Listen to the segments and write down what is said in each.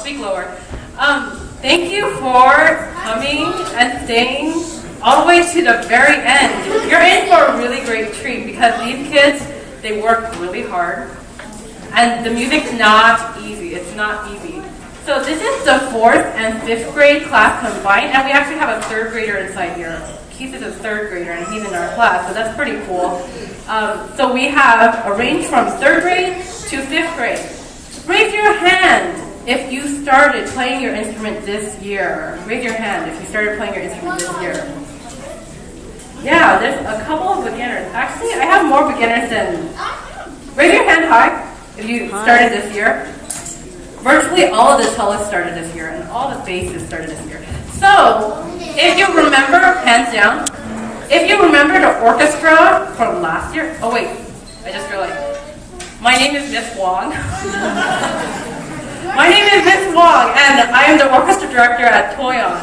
speak lower. Thank you for coming and staying all the way to the very end. You're in for a really great treat because these kids, they work really hard. And the music's not easy. It's not easy. So this is the 4th and 5th grade class combined, and we actually have a 3rd grader inside here. Keith is a 3rd grader, and he's in our class, so that's pretty cool. So we have a range from 3rd grade to 5th grade. Raise your hand if you started playing your instrument this year. Raise your hand if you started playing your instrument this year. Yeah, there's a couple of beginners. Actually, I have more beginners than... Raise your hand high if you started this year. Virtually all of the cellists started this year, and all the basses started this year. So, if you remember, hands down, if you remember the orchestra from last year... Oh wait, I just realized. My name is Miss Wong. My name is Miss Wong, and I am the orchestra director at Toyon.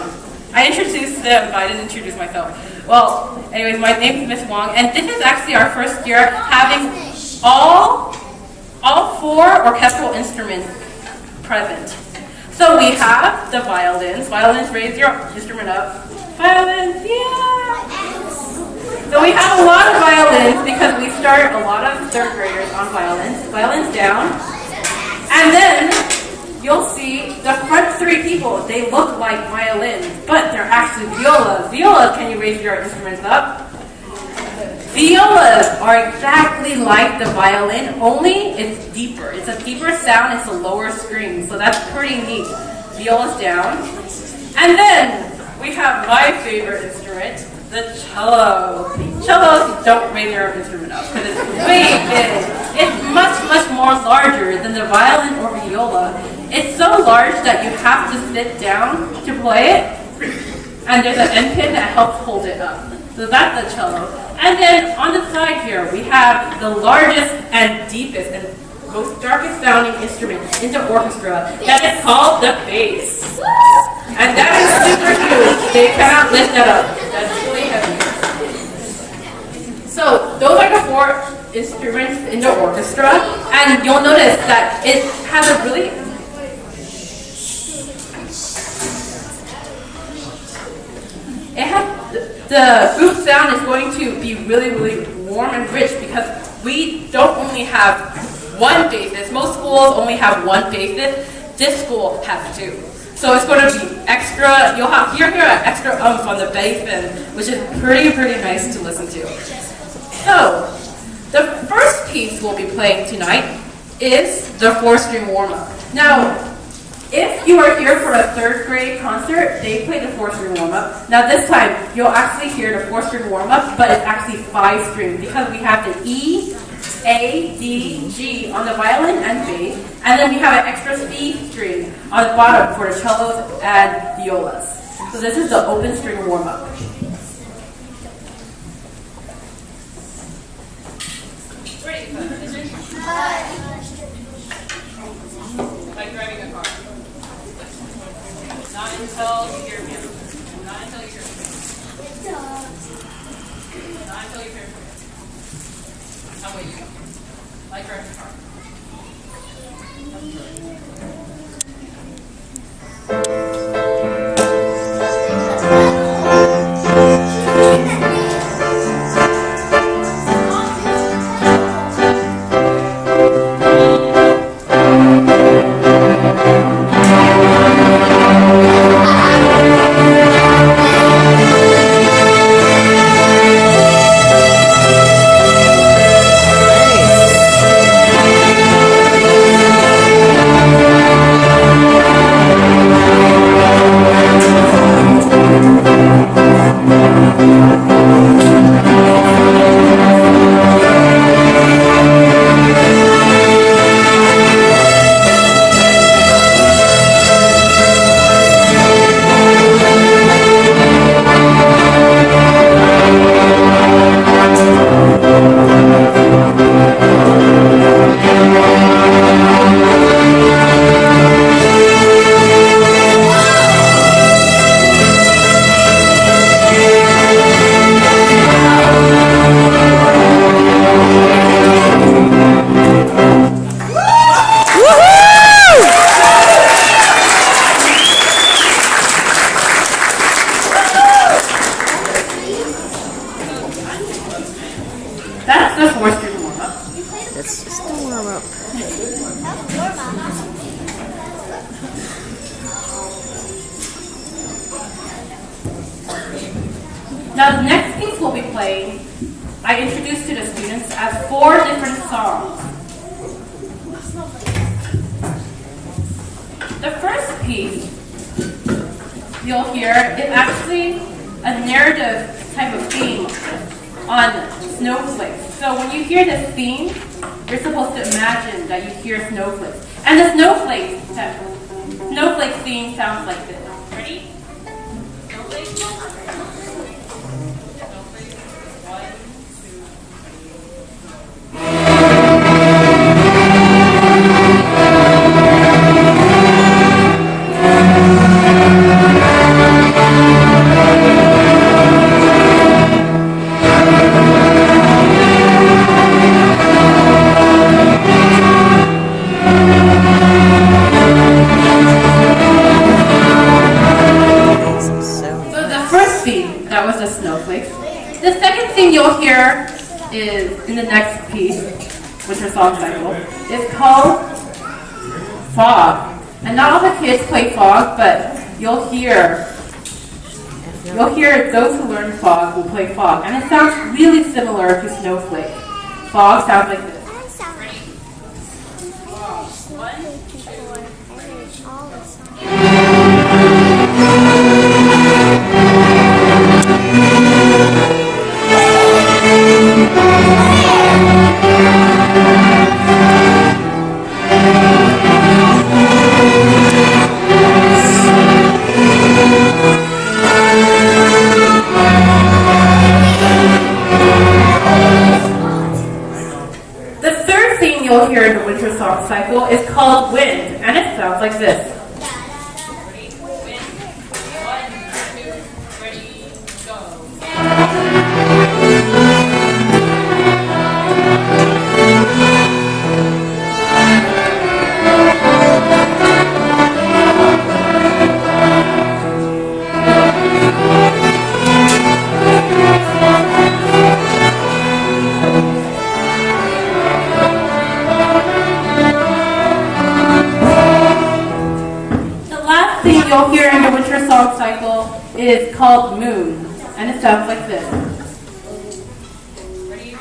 I introduced them, but I didn't introduce myself. Well, anyways, my name is Miss Wong, and this is actually our first year having all 4 orchestral instruments present. So we have the violins. Violins, raise your instrument up. Violins, yeah! So we have a lot of violins because we start a lot of 3rd graders on violins. Violins down. And then you'll see the front 3 people, they look like violins, but they're actually violas. Violas, can you raise your instruments up? Violas are exactly like the violin, only it's deeper. It's a deeper sound, it's a lower string, so that's pretty neat. Violas down. And then we have my favorite instrument, the cello. Cellos, don't raise your instrument up because it's way big. It's much, much more larger than the violin or viola. It's so large that you have to sit down to play it, and there's an end pin that helps hold it up. So that's the cello. And then on the side here, we have the largest and deepest and most darkest sounding instrument in the orchestra. That is called the bass. And that is super huge. They cannot lift that up. That's really heavy. So those are the 4 instruments in the orchestra. And you'll notice that it has a really... The group sound is going to be really, really warm and rich because we don't only have one bassist. Most schools only have one bassist. This school has 2. So it's going to be extra, you'll hear an extra umph on the bass end, which is pretty nice to listen to. So, the first piece we'll be playing tonight is the 4-string warm-up. Now, if you are here for a 3rd grade concert, they play the 4-string warm-up. Now this time, you'll actually hear the 4-string warm-up, but it's actually 5-string because we have the E, A, D, G on the violin and bass, and then we have an extra C string on the bottom for the cellos and violas. So this is the open string warm-up. Ready? Like driving a car. Not until you hear me. Not until you hear me. Not until you hear me. How will you go? Like driving a car. Now the next piece we'll be playing, I introduced to the students as 4 different songs. The first piece you'll hear is actually a narrative type of theme on snowflakes. So when you hear this theme, you're supposed to imagine that you hear snowflakes. And the snowflake theme sounds like this. Ready? Snowflakes. That was the snowflakes. The second thing you'll hear is in the next piece, which is song cycle. It's called fog. And not all the kids play fog, but you'll hear those who learn fog will play fog. And it sounds really similar to snowflake. Fog sounds like this. Ready? One, you'll hear in the winter song cycle is called wind, and it sounds like this. Ready? Wind. 1, 2, ready, go. You'll hear in the winter song cycle is called moon, and it sounds like this. Ready? 1,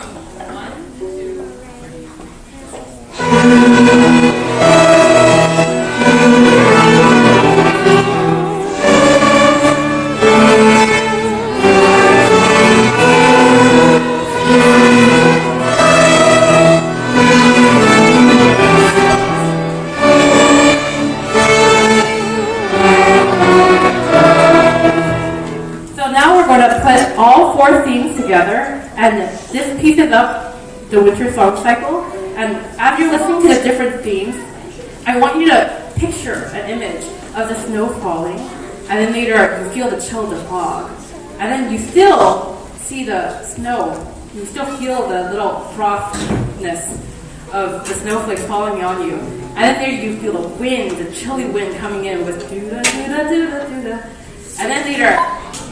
4 themes together, and this pieces up the winter song cycle. And as you're listening to the different themes, I want you to picture an image of the snow falling, and then later you feel the chill of the fog, and then you still see the snow. You still feel the little frostness of the snowflakes falling on you, and then there you feel the wind, the chilly wind coming in with doo-da, doo-da, doo-da, doo-da. And then later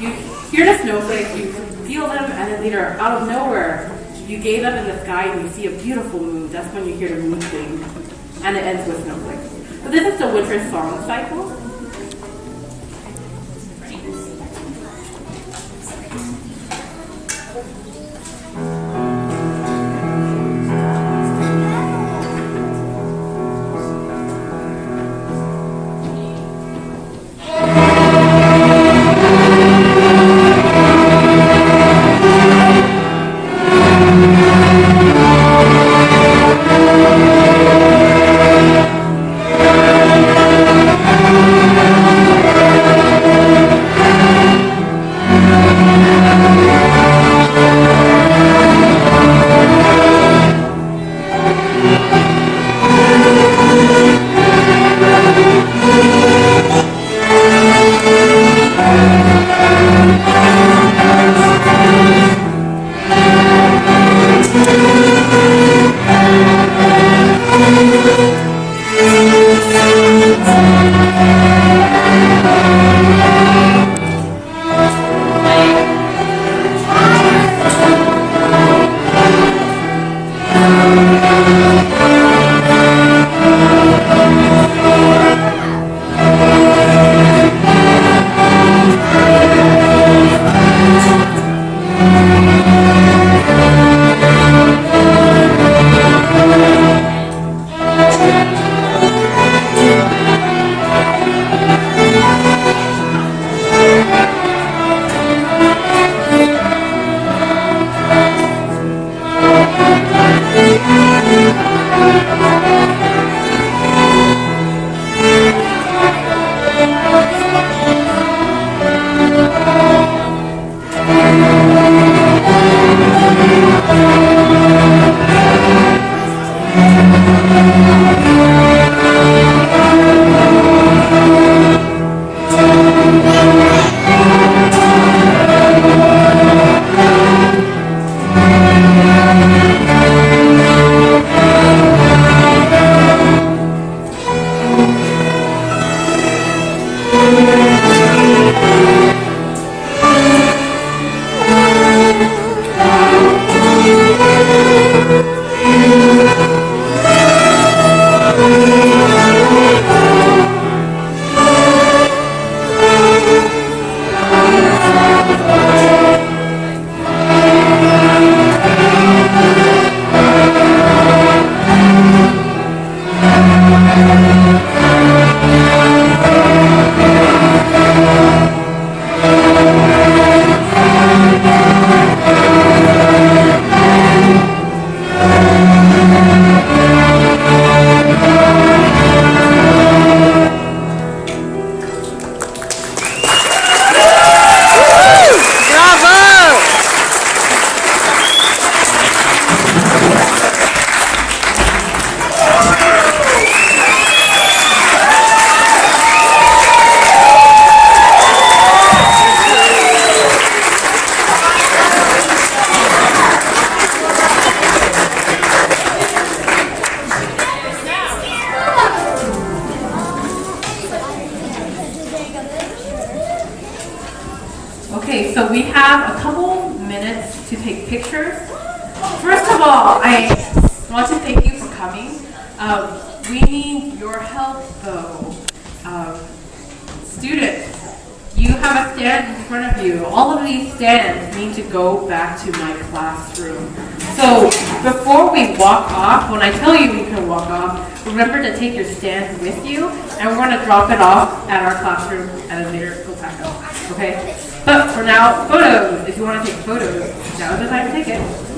you hear the snowflakes, you feel them, and then later, out of nowhere, you gaze up in the sky and you see a beautiful moon. That's when you hear the moon sing, and it ends with snowflakes. So this is the winter song cycle. so we have a couple minutes to take pictures. First of all, I want to thank you for coming. We need your help though. Students, you have a stand in front of you. All of these stands need to go back to my classroom. So before we walk off, when I tell you we can walk off, remember to take your stands with you, and we're going to drop it off at our classroom at a later go-pack. Okay? But for now, photos. If you want to take photos, now is the time to take it.